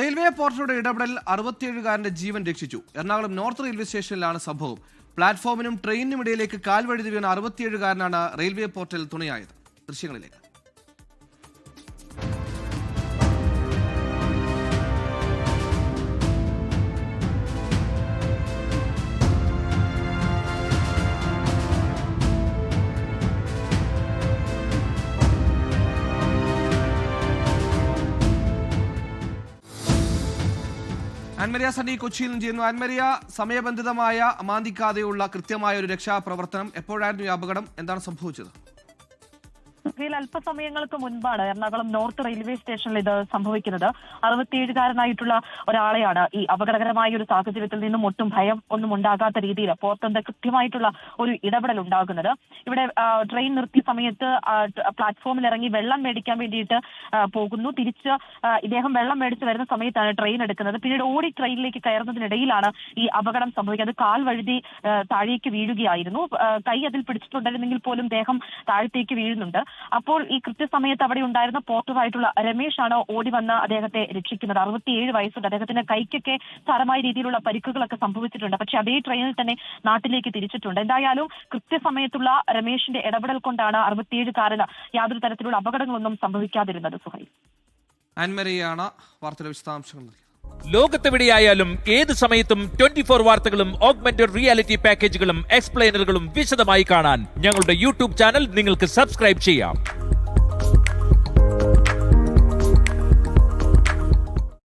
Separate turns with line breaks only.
Railway പോർട്ടറുടെ ഇടപെടൽ 67കാരന്റെ ജീവൻ രക്ഷിച്ചു. Ernakulam north railway സ്റ്റേഷനിലാണ് സംഭവം. പ്ലാറ്റ്ഫോമിനും ട്രെയിനിനും ഇടയിലേക്ക് കാൽവഴുതി വീണ 67കാരനാണ് റെയിൽവേ പോർട്ടൽ തുണയായത്. ദൃശ്യങ്ങളിലേക്ക്. ആൻമരിയ സണ്ണി കൊച്ചിയിൽ നിന്ന് ചെയ്യുന്നു. ആൻമരിയ, സമയബന്ധിതമായ അമാന്തിക്കാതെയുള്ള കൃത്യമായ ഒരു രക്ഷാപ്രവർത്തനം. എപ്പോഴായിരുന്നു ഈ അപകടം? എന്താണ് സംഭവിച്ചത്?
അല്പസമയങ്ങൾക്ക് മുൻപാണ് എറണാകുളം നോർത്ത് റെയിൽവേ സ്റ്റേഷനിൽ ഇത് സംഭവിക്കുന്നത്. 67കാരനായിട്ടുള്ള ഒരാളെയാണ് ഈ അപകടകരമായ ഒരു സാഹചര്യത്തിൽ നിന്നും ഒട്ടും ഭയം ഒന്നും ഉണ്ടാകാത്ത രീതിയിൽ പോർട്ടറിന്റെ കൃത്യമായിട്ടുള്ള ഒരു ഇടപെടൽ ഉണ്ടാകുന്നത്. ഇവിടെ ട്രെയിൻ നിർത്തിയ സമയത്ത് പ്ലാറ്റ്ഫോമിൽ ഇറങ്ങി വെള്ളം മേടിക്കാൻ വേണ്ടിയിട്ട് പോകുന്നു. തിരിച്ച് ഇദ്ദേഹം വെള്ളം മേടിച്ച് വരുന്ന സമയത്താണ് ട്രെയിൻ എടുക്കുന്നത്. പിന്നീട് ഓടി ട്രെയിനിലേക്ക് കയറുന്നതിനിടയിലാണ് ഈ അപകടം സംഭവിക്കുന്നത്. കാൽ വഴുതി താഴേക്ക് വീഴുകയായിരുന്നു. കൈ അതിൽ പിടിച്ചിട്ടുണ്ടായിരുന്നെങ്കിൽ പോലും ദേഹം താഴത്തേക്ക് വീഴുന്നുണ്ട്. അപ്പോൾ ഈ കൃത്യസമയത്ത് അവിടെ ഉണ്ടായിരുന്ന പോർട്ടറായിട്ടുള്ള രമേശ് ആണ് ഓടി വന്ന് അദ്ദേഹത്തെ രക്ഷിക്കുന്നത്. 67 വയസ്സുണ്ട്. അദ്ദേഹത്തിന്റെ കൈക്കൊക്കെ സാരമായ രീതിയിലുള്ള പരിക്കുകളൊക്കെ സംഭവിച്ചിട്ടുണ്ട്. പക്ഷെ അതേ ട്രെയിനിൽ തന്നെ നാട്ടിലേക്ക് തിരിച്ചിട്ടുണ്ട്. എന്തായാലും കൃത്യസമയത്തുള്ള രമേശിന്റെ ഇടപെടൽ കൊണ്ടാണ് 67കാരന് യാതൊരു തരത്തിലുള്ള അപകടങ്ങളൊന്നും സംഭവിക്കാതിരുന്നത്. സുഹൈൽ,
ആൻമരിയാണ് വാർത്തയുടെ വിശദാംശങ്ങൾ നൽകിയത്.
ലോകത്തെവിടെയായാലും ഏത് സമയത്തും 24 വാർത്തകളും ഓഗ്മെന്റഡ് റിയാലിറ്റി പാക്കേജുകളും എക്സ്പ്ലെയിനറുകളും വിശദമായി കാണാൻ ഞങ്ങളുടെ യൂട്യൂബ് ചാനൽ നിങ്ങൾക്ക് സബ്സ്ക്രൈബ് ചെയ്യാം.